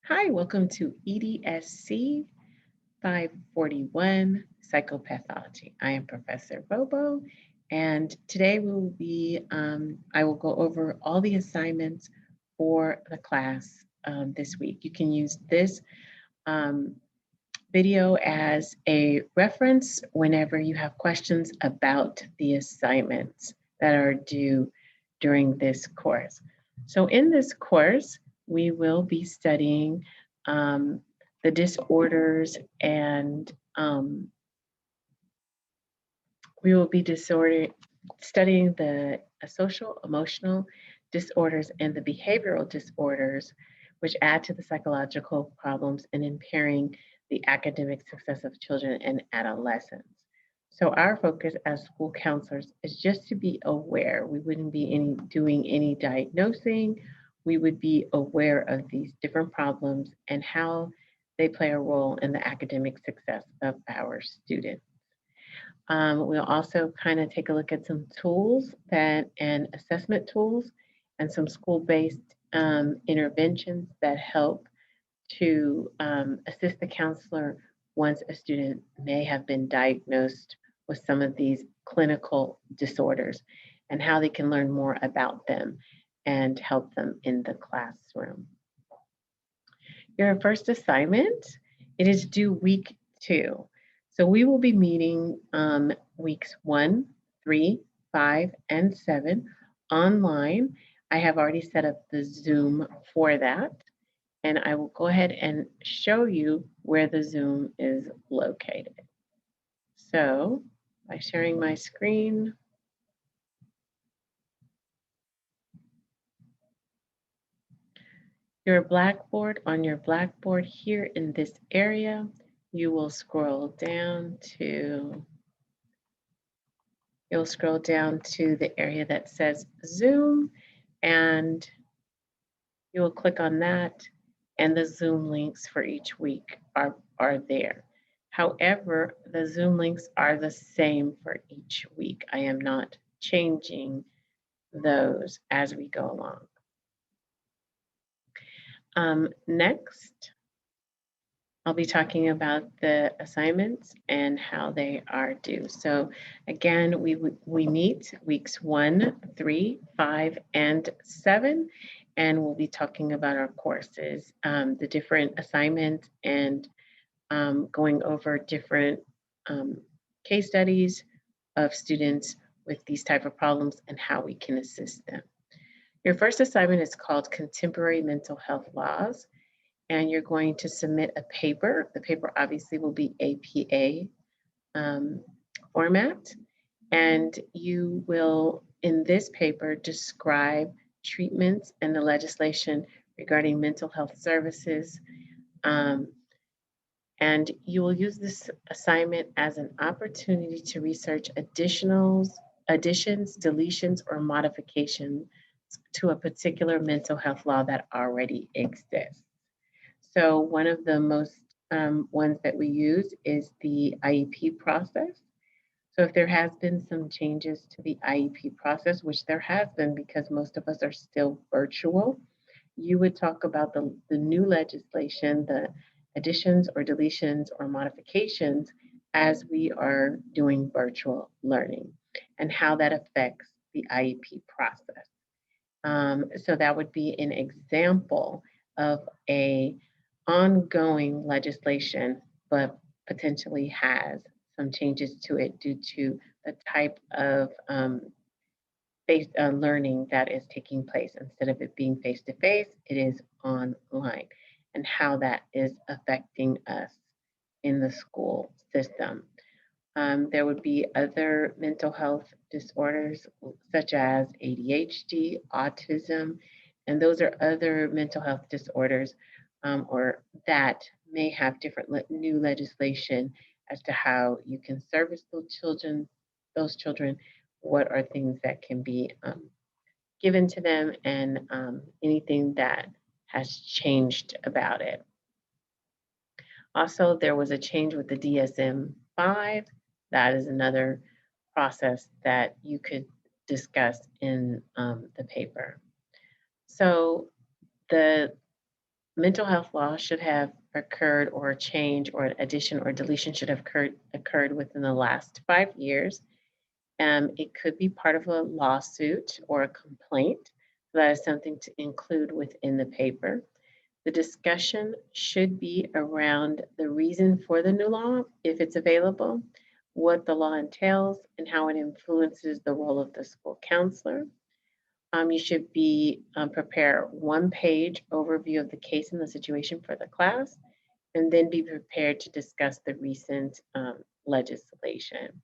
Hi, welcome to EDSC 541 Psychopathology. I am Professor Bobo, and today I will go over all the assignments for the class this week. You can use this um, video as a reference whenever you have questions about the assignments that are due during this course. So in this course, we will be studying um, the disorders and we will be studying the social, emotional disorders and the behavioral disorders, which add to the psychological problems and impairing the academic success of children and adolescents. So our focus as school counselors is just to be aware. We wouldn't be doing any diagnosing. We would be aware of these different problems and how they play a role in the academic success of our students. We'll also kind of take a look at some tools and assessment tools and some school-based interventions that help to assist the counselor once a student may have been diagnosed with some of these clinical disorders and how they can learn more about them and help them in the classroom. Your first assignment, it is due week 2. So we will be meeting weeks 1, 3, 5, and 7 online. I have already set up the Zoom for that, and I will go ahead and show you where the Zoom is located. So by sharing my screen, on your Blackboard here in this area, you will scroll down to the area that says Zoom, and you will click on that, and the Zoom links for each week are there. However, the Zoom links are the same for each week. I am not changing those as we go along. Next, I'll be talking about the assignments and how they are due. So again, we meet weeks 1, 3, 5, and 7, and we'll be talking about our courses, the different assignments, and going over different case studies of students with these type of problems and how we can assist them. Your first assignment is called Contemporary Mental Health Laws, and you're going to submit a paper. The paper obviously will be APA format, and you will, in this paper, describe treatments and the legislation regarding mental health services. And you will use this assignment as an opportunity to research additions, deletions, or modifications to a particular mental health law that already exists. So one of the most ones that we use is the IEP process. So if there has been some changes to the IEP process, which there has been because most of us are still virtual, you would talk about the new legislation, the additions or deletions or modifications as we are doing virtual learning and how that affects the IEP process. So that would be an example of a ongoing legislation, but potentially has some changes to it due to the type of learning that is taking place. Instead of it being face to face, it is online, and how that is affecting us in the school system. There would be other mental health disorders such as ADHD, autism, and those are other mental health disorders or that may have different new legislation as to how you can service those children, what are things that can be given to them, and anything that has changed about it. Also, there was a change with the DSM-5. That is another process that you could discuss in the paper. So the mental health law should have occurred, or a change or an addition or deletion should have occurred within the last 5 years. It could be part of a lawsuit or a complaint. So that is something to include within the paper. The discussion should be around the reason for the new law, if it's available, what the law entails, and how it influences the role of the school counselor. You should prepare one-page overview of the case and the situation for the class, and then be prepared to discuss the recent legislation.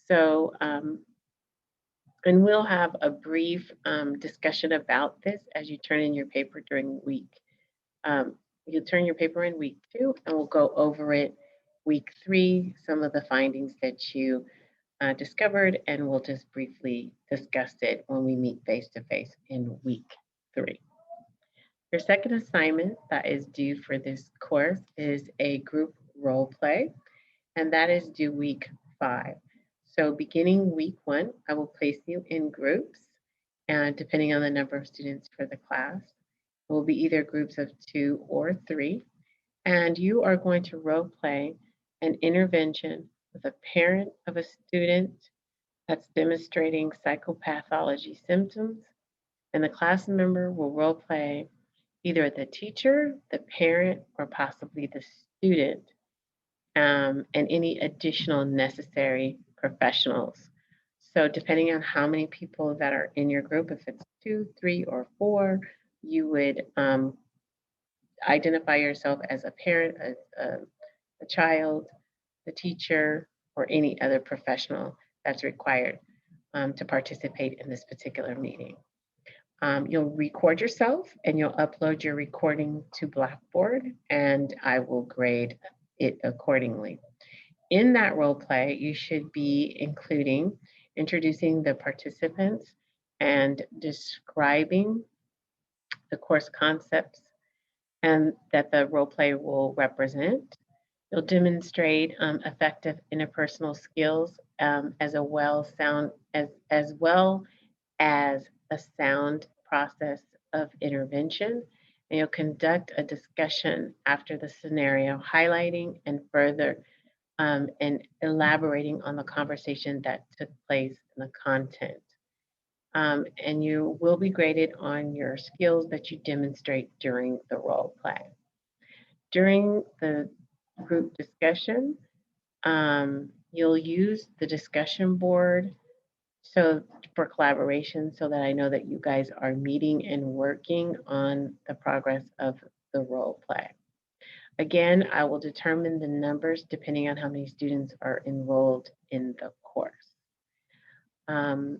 So, and we'll have a brief discussion about this as you turn in your paper during week. You'll turn your paper in week 2, and we'll go over it week 3, some of the findings that you discovered, and we'll just briefly discuss it when we meet face-to-face in week 3. Your second assignment that is due for this course is a group role play, and that is due week 5. So beginning week 1, I will place you in groups, and depending on the number of students for the class, it will be either groups of 2 or 3, and you are going to role play an intervention with a parent of a student that's demonstrating psychopathology symptoms, and the class member will role play either the teacher, the parent, or possibly the student, and any additional necessary professionals. So depending on how many people that are in your group, if it's 2, 3, or 4, you would identify yourself as a parent, a child, the teacher, or any other professional that's required to participate in this particular meeting. You'll record yourself and you'll upload your recording to Blackboard, and I will grade it accordingly. In that role play, you should be including introducing the participants and describing the course concepts and that the role play will represent. You'll demonstrate effective interpersonal skills as well as a sound process of intervention. And you'll conduct a discussion after the scenario, highlighting and further and elaborating on the conversation that took place in the content. And you will be graded on your skills that you demonstrate during the role play. During the group discussion, you'll use the discussion board for collaboration, so that I know that you guys are meeting and working on the progress of the role play. Again, I will determine the numbers depending on how many students are enrolled in the course. And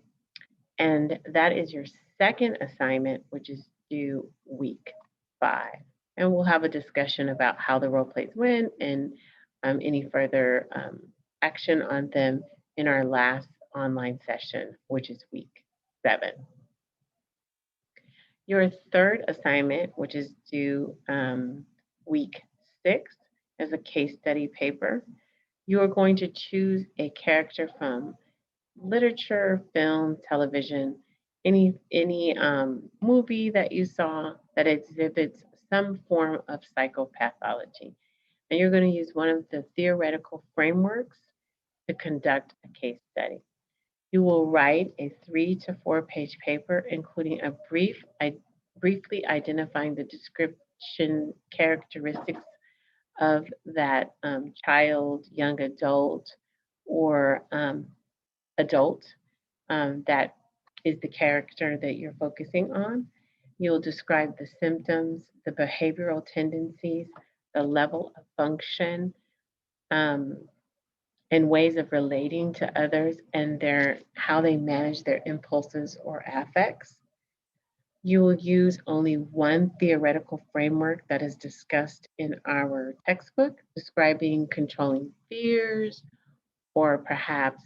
that is your second assignment, which is due week 5. And we'll have a discussion about how the role plays went and any further action on them in our last online session, which is week 7. Your third assignment, which is due week 6, is a case study paper. You are going to choose a character from literature, film, television, any movie that you saw that exhibits some form of psychopathology. And you're going to use one of the theoretical frameworks to conduct a case study. You will write a 3 to 4 page paper, including a briefly identifying the description characteristics of that child, young adult, or adult that is the character that you're focusing on. You'll describe the symptoms, the behavioral tendencies, the level of function, and ways of relating to others, and how they manage their impulses or affects. You will use only one theoretical framework that is discussed in our textbook, describing controlling fears or perhaps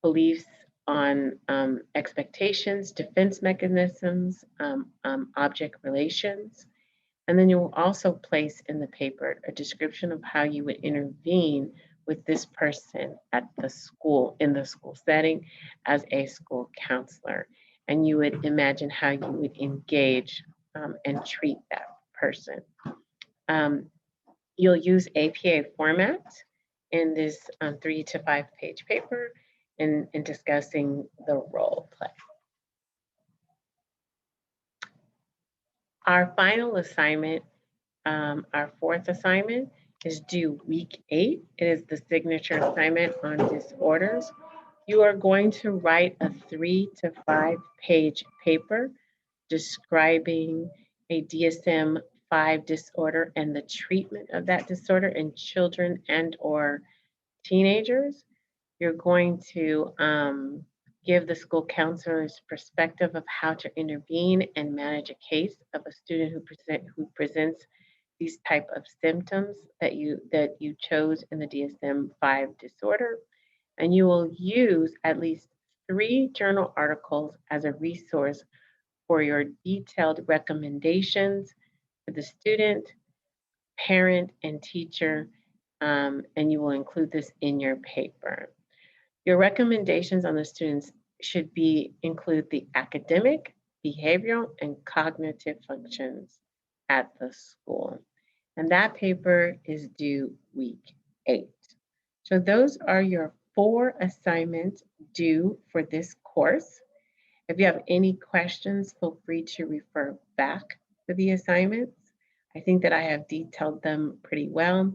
beliefs on expectations, defense mechanisms, object relations. And then you will also place in the paper a description of how you would intervene with this person at the school, in the school setting, as a school counselor. And you would imagine how you would engage and treat that person. You'll use APA format in this 3 to 5 page paper in discussing the role play. Our final assignment, our fourth assignment, is due week 8. It is the signature assignment on disorders. You are going to write a 3 to 5 page paper describing a DSM-5 disorder and the treatment of that disorder in children and or teenagers. You're going to give the school counselor's perspective of how to intervene and manage a case of a student who presents these type of symptoms that you chose in the DSM-5 disorder. And you will use at least 3 journal articles as a resource for your detailed recommendations for the student, parent, and teacher, and you will include this in your paper. Your recommendations on the students should include the academic, behavioral, and cognitive functions at the school. And that paper is due week 8. So those are your 4 assignments due for this course. If you have any questions, feel free to refer back to the assignments. I think that I have detailed them pretty well.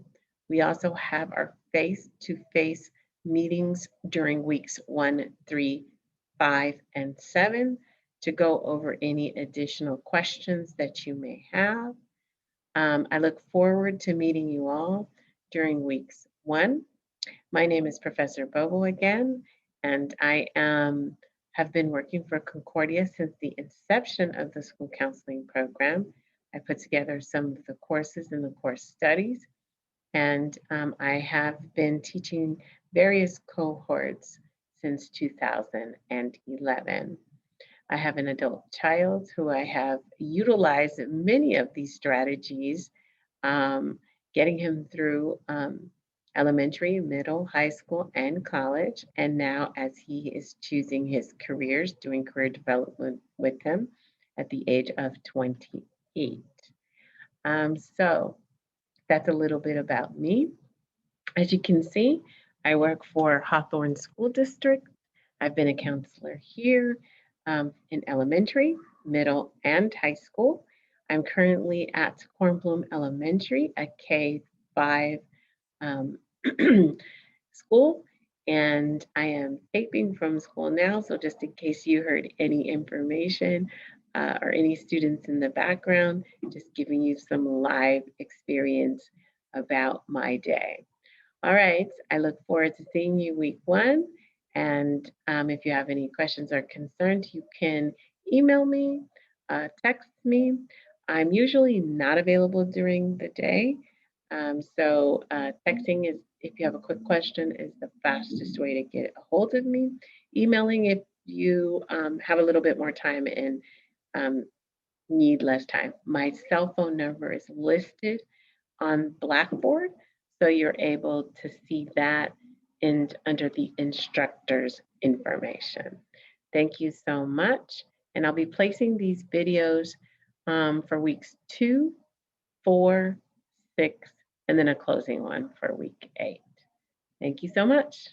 We also have our face-to-face meetings during weeks 1, 3, 5, and 7 to go over any additional questions that you may have. I look forward to meeting you all during weeks 1. My name is Professor Bobo again, and I have been working for Concordia since the inception of the school counseling program. I put together some of the courses in the course studies, and I have been teaching various cohorts since 2011. I have an adult child who I have utilized many of these strategies, getting him through elementary, middle, high school, and college. And now as he is choosing his careers, doing career development with him at the age of 28. So that's a little bit about me. As you can see, I work for Hawthorne School District. I've been a counselor here in elementary, middle, and high school. I'm currently at Kornblum Elementary, a K-5 school, and I am taping from school now, so just in case you heard any information or any students in the background, just giving you some live experience about my day. All right, I look forward to seeing you week 1, and if you have any questions or concerns, you can email me, text me. I'm usually not available during the day, so texting is, if you have a quick question, is the fastest way to get a hold of me. Emailing if you have a little bit more time and need less time. My cell phone number is listed on Blackboard, so you're able to see that under the instructor's information. Thank you so much. And I'll be placing these videos for weeks 2, 4, 6, and then a closing one for week 8. Thank you so much.